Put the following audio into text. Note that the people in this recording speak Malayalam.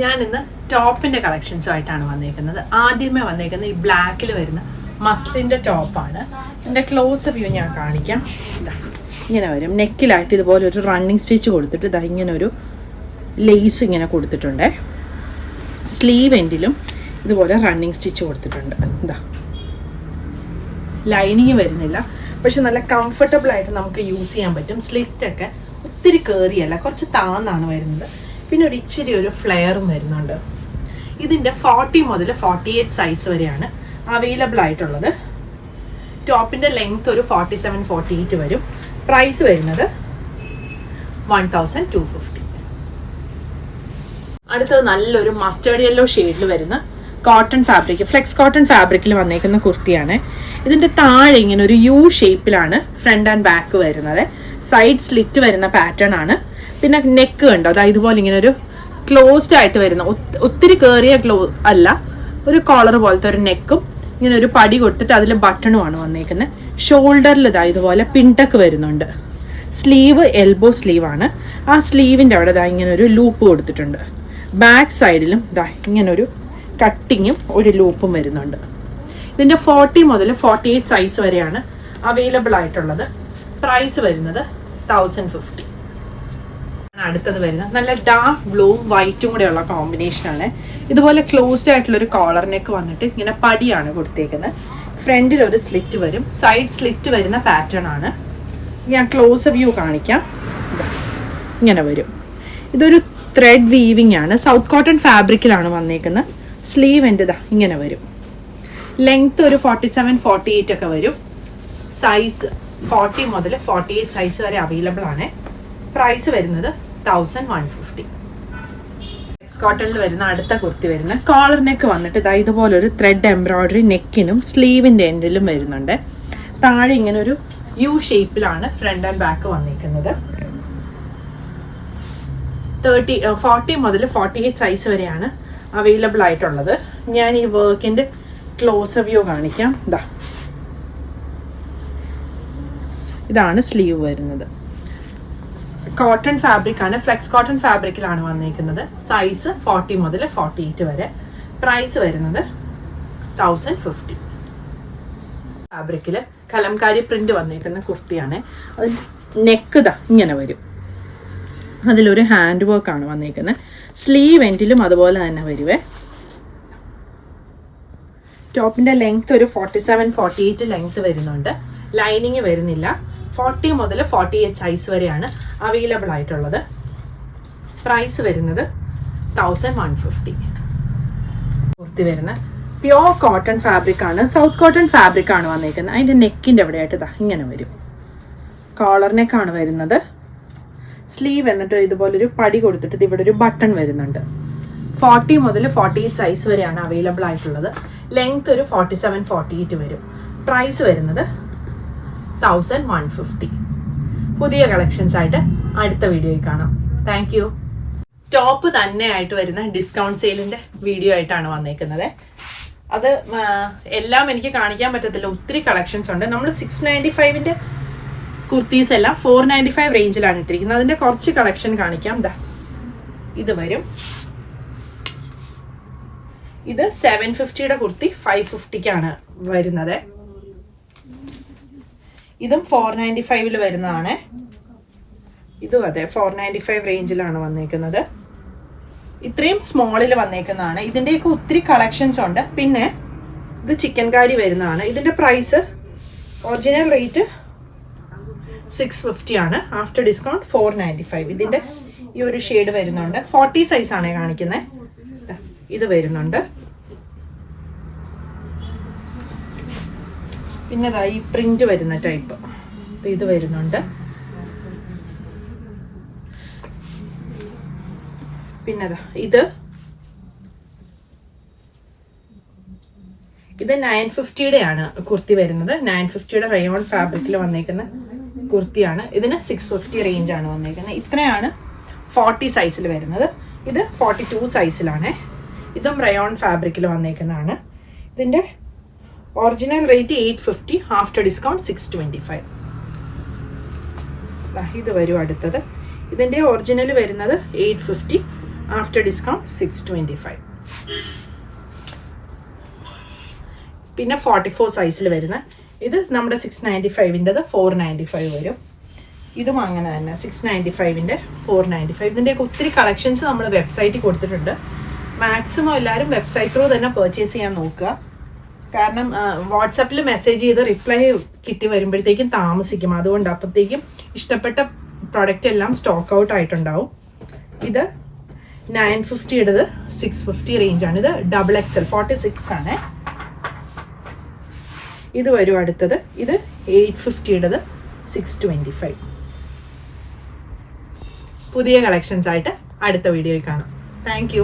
ഞാൻ ഇന്ന് ടോപ്പിൻ്റെ കളക്ഷൻസുമായിട്ടാണ് വന്നേക്കുന്നത്. ആദ്യമേ വന്നേക്കുന്നത് ഈ ബ്ലാക്കിൽ വരുന്ന മസ്ലിൻ്റെ ടോപ്പാണ്. എൻ്റെ ക്ലോസ് വ്യൂ ഞാൻ കാണിക്കാം. ഇതാ ഇങ്ങനെ വരും. നെക്കിലായിട്ട് ഇതുപോലെ ഒരു റണ്ണിങ് സ്റ്റിച്ച് കൊടുത്തിട്ട് ഇതാ ഇങ്ങനെ ഒരു ലേസ് ഇങ്ങനെ കൊടുത്തിട്ടുണ്ട്. സ്ലീവ് എൻഡിലും ഇതുപോലെ റണ്ണിങ് സ്റ്റിച്ച് കൊടുത്തിട്ടുണ്ട്. ഇതാ ലൈനിങ് വരുന്നില്ല, പക്ഷെ നല്ല കംഫർട്ടബിൾ ആയിട്ട് നമുക്ക് യൂസ് ചെയ്യാൻ പറ്റും. സ്ലിറ്റൊക്കെ ഒത്തിരി കയറിയല്ല, കുറച്ച് താന്നാണ് വരുന്നത്. പിന്നെ ഒരു ഇച്ചിരി ഒരു ഫ്ലെയറും വരുന്നുണ്ട്. ഇതിൻ്റെ 40 മുതൽ 48 സൈസ് വരെയാണ് അവൈലബിൾ ആയിട്ടുള്ളത്. ടോപ്പിൻ്റെ ലെങ്ത് ഒരു 47-48 വരും. പ്രൈസ് വരുന്നത് 1250. അടുത്തത് നല്ലൊരു മസ്റ്റേർഡ് യെല്ലോ ഷെയ്ഡിൽ വരുന്ന കോട്ടൺ ഫാബ്രിക്, ഫ്ലെക്സ് കോട്ടൺ ഫാബ്രിക്കിൽ വന്നേക്കുന്ന കുർത്തിയാണ്. ഇതിൻ്റെ താഴെ ഇങ്ങനെ ഒരു യു ഷേപ്പിലാണ് ഫ്രണ്ട് ആൻഡ് ബാക്ക് വരുന്നത്. സൈഡ് സ്ലിറ്റ് വരുന്ന പാറ്റേൺ ആണ്. പിന്നെ നെക്ക് കണ്ടോ, അതായത് ഇതുപോലെ ഇങ്ങനെ ഒരു ക്ലോസ്ഡ് ആയിട്ട് വരുന്ന, ഒത്തിരി കയറിയ അല്ല, ഒരു കോളർ പോലത്തെ ഒരു നെക്കും ഇങ്ങനെ ഒരു പടി കൊടുത്തിട്ട് അതിൽ ബട്ടണുമാണ് വന്നേക്കുന്നത്. ഷോൾഡറിൽ ഇതാ ഇതുപോലെ പിൻടക്ക് വരുന്നുണ്ട്. സ്ലീവ് എൽബോ സ്ലീവാണ്. ആ സ്ലീവിൻ്റെ അവിടെ ഇതാ ഇങ്ങനെ ഒരു ലൂപ്പ് കൊടുത്തിട്ടുണ്ട്. ബാക്ക് സൈഡിലും ഇതാ ഇങ്ങനൊരു കട്ടിങ്ങും ഒരു ലൂപ്പും വരുന്നുണ്ട്. ഇതിൻ്റെ 40 മുതൽ 48 സൈസ് വരെയാണ് അവൈലബിൾ ആയിട്ടുള്ളത്. പ്രൈസ് വരുന്നത് 1050. അടുത്തത് വരുന്നത് നല്ല ഡാർക്ക് ബ്ലൂവും വൈറ്റും കൂടെയുള്ള കോമ്പിനേഷനാണ്. ഇതുപോലെ ക്ലോസ്ഡ് ആയിട്ടുള്ളൊരു കോളർ നെക്ക് വന്നിട്ട് ഇങ്ങനെ പടിയാണ് കൊടുത്തേക്കുന്നത്. ഫ്രണ്ടിൽ ഒരു സ്ലിറ്റ് വരും, സൈഡ് സ്ലിറ്റ് വരുന്ന പാറ്റേൺ ആണ്. ഞാൻ ക്ലോസ് വ്യൂ കാണിക്കാം. ഇങ്ങനെ വരും. ഇതൊരു ത്രെഡ് വീവിംഗ് ആണ്. സൗത്ത് കോട്ടൺ ഫാബ്രിക്കിലാണ് വന്നേക്കുന്നത്. സ്ലീവ് എൻ്റെ ഇതാ ഇങ്ങനെ വരും. ലെങ്ത് ഒരു 47-48 ഒക്കെ വരും. സൈസ് 40 മുതൽ 48 സൈസ് വരെ അവൈലബിൾ ആണ്. പ്രൈസ് വരുന്നത് 1150. കോട്ടണിൽ വരുന്ന അടുത്ത കുർത്തി വരുന്ന കോളർ നെക്ക് വന്നിട്ട് ഇതാ ഇതുപോലൊരു ത്രെഡ് എംബ്രോയിഡറി നെക്കിനും സ്ലീവിൻ്റെ എൻഡിലും വരുന്നുണ്ട്. താഴെ ഇങ്ങനെ ഒരു യു ഷേപ്പിലാണ് ഫ്രണ്ട് ആൻഡ് ബാക്ക് വന്നിരിക്കുന്നത്. 40 മുതൽ 48 സൈസ് വരെയാണ് അവൈലബിൾ ആയിട്ടുള്ളത്. ഞാൻ ഈ വർക്കിൻ്റെ ക്ലോസ് വ്യൂ കാണിക്കാം. ഇതാണ് സ്ലീവ് വരുന്നത്. കോട്ടൺ ഫാബ്രിക് ആണ്, ഫ്ലെക്സ് കോട്ടൺ ഫാബ്രിക്കിലാണ് വന്നിരിക്കുന്നത്. സൈസ് 40 മുതൽ 48 വരെ. പ്രൈസ് വരുന്നത് 1050. ഫാബ്രിക്കിൽ കലംകാരി പ്രിന്റ് വന്നിരിക്കുന്ന കുർത്തിയാണ്. അതിൽ നെക്ക് ഇതാ ഇങ്ങനെ വരും. അതിലൊരു ഹാൻഡ് വർക്കാണ് വന്നിരിക്കുന്നത്. സ്ലീവ് എൻഡിലും അതുപോലെ തന്നെ വരുവേ. ടോപ്പിൻ്റെ ലെങ്ത് ഒരു 47-48 ലെങ്ത് വരുന്നുണ്ട്. ലൈനിങ് വരുന്നില്ല. 40 മുതൽ 48 സൈസ് വരെയാണ് അവൈലബിൾ ആയിട്ടുള്ളത്. പ്രൈസ് വരുന്നത് 1150. കുർത്തി വരുന്ന പ്യോർ കോട്ടൺ ഫാബ്രിക് ആണ്. സൗത്ത് കോട്ടൺ ഫാബ്രിക് ആണ് വന്നിരിക്കുന്നത്. അതിൻ്റെ നെക്കിൻ്റെ അവിടെയായിട്ട് ഇതാ ഇങ്ങനെ വരും. കോളർ നെക്കാണ് വരുന്നത്. സ്ലീവ് എന്നിട്ട് ഇതുപോലൊരു പടി കൊടുത്തിട്ട് ഇവിടെ ഒരു ബട്ടൺ വരുന്നുണ്ട്. 40 മുതൽ 48 സൈസ് വരെയാണ് അവൈലബിൾ ആയിട്ടുള്ളത്. ലെങ്ത് ഒരു 47-48 വരും. പ്രൈസ് വരുന്നത് 1150. പുതിയ കളക്ഷൻസ് ആയിട്ട് അടുത്ത വീഡിയോയിൽ കാണാം. Thank you. ടോപ്പ് തന്നെ ആയിട്ട് വരുന്ന ഡിസ്കൗണ്ട് സെയിലിൻ്റെ വീഡിയോ ആയിട്ടാണ് വന്നേക്കുന്നത്. അത് എല്ലാം എനിക്ക് കാണിക്കാൻ പറ്റത്തില്ല, ഒത്തിരി കളക്ഷൻസ് ഉണ്ട്. നമ്മൾ 695-ൻ്റെ കുർത്തീസ് എല്ലാം 495 റേഞ്ചിലാണ് ഇട്ടിരിക്കുന്നത്. അതിൻ്റെ കുറച്ച് കളക്ഷൻ കാണിക്കാം. ഇത് വരും. ഇത് 750-യുടെ കുർത്തി 550-ക്കാണ് വരുന്നത്. ഇതും 495-ൽ വരുന്നതാണ്. ഇതും അതെ 495 റേഞ്ചിലാണ് വന്നേക്കുന്നത്. ഇത്രയും സ്മോളിൽ വന്നേക്കുന്നതാണ്. ഇതിൻ്റെയൊക്കെ ഒത്തിരി കളക്ഷൻസ് ഉണ്ട്. പിന്നെ ഇത് ചിക്കൻ കാരി വരുന്നതാണ്. ഇതിൻ്റെ പ്രൈസ് ഒറിജിനൽ റേറ്റ് 650 ആണ്. After discount 495. ഇതിൻ്റെ ഈ ഒരു ഷെയ്ഡ് വരുന്നുണ്ട്. 40 സൈസാണ് കാണിക്കുന്നത്. ഇത് വരുന്നുണ്ട്. പിന്നെ ഈ പ്രിന്റ് വരുന്ന ടൈപ്പ് ഇത് വരുന്നുണ്ട്. പിന്നെ ഇത് 950-യുടെ ആണ് കുർത്തി വരുന്നത്. 950-യുടെ റയോൺ ഫാബ്രിക്കിൽ വന്നേക്കുന്ന കുർത്തിയാണ്. ഇതിന് 650 റേഞ്ച് ആണ് വന്നേക്കുന്നത്. ഇത്രയാണ് 40 സൈസിൽ വരുന്നത്. ഇത് 42 സൈസിലാണ്. ഇതും റയോൺ ഫാബ്രിക്കിൽ വന്നേക്കുന്നതാണ്. ഇതിൻ്റെ ഒറിജിനൽ റേറ്റ് 850, ആഫ്റ്റർ ഡിസ്കൗണ്ട് 625. ഇത് വരും അടുത്തത്. ഇതിൻ്റെ ഒറിജിനൽ വരുന്നത് 850, ആഫ്റ്റർ ഡിസ്കൗണ്ട് 625. പിന്നെ 44 സൈസിൽ വരുന്ന ഇത് നമ്മുടെ 695ൻ്റെത് 495 വരും. ഇതും അങ്ങനെ തന്നെ 695ൻ്റെ 495. ഇതിൻ്റെയൊക്കെ ഒത്തിരി കളക്ഷൻസ് നമ്മൾ വെബ്സൈറ്റിൽ കൊടുത്തിട്ടുണ്ട്. മാക്സിമം എല്ലാവരും വെബ്സൈറ്റ് ത്രൂ തന്നെ പർച്ചേസ് ചെയ്യാൻ നോക്കുക. കാരണം വാട്സാപ്പിൽ മെസ്സേജ് ചെയ്ത് റിപ്ലൈ കിട്ടി വരുമ്പോഴത്തേക്കും താമസിക്കും. അതുകൊണ്ട് അപ്പോഴത്തേക്കും ഇഷ്ടപ്പെട്ട പ്രോഡക്റ്റ് എല്ലാം സ്റ്റോക്ക് ഔട്ട് ആയിട്ടുണ്ടാവും. ഇത് 950യുടേത് 650 റേഞ്ചാണ്. ഇത് XXL 46 ആണ്. ഇത് വരും അടുത്തത്. ഇത് 850യുടേത് 625. പുതിയ കളക്ഷൻസ് ആയിട്ട് അടുത്ത വീഡിയോയിൽ കാണാം. Thank you.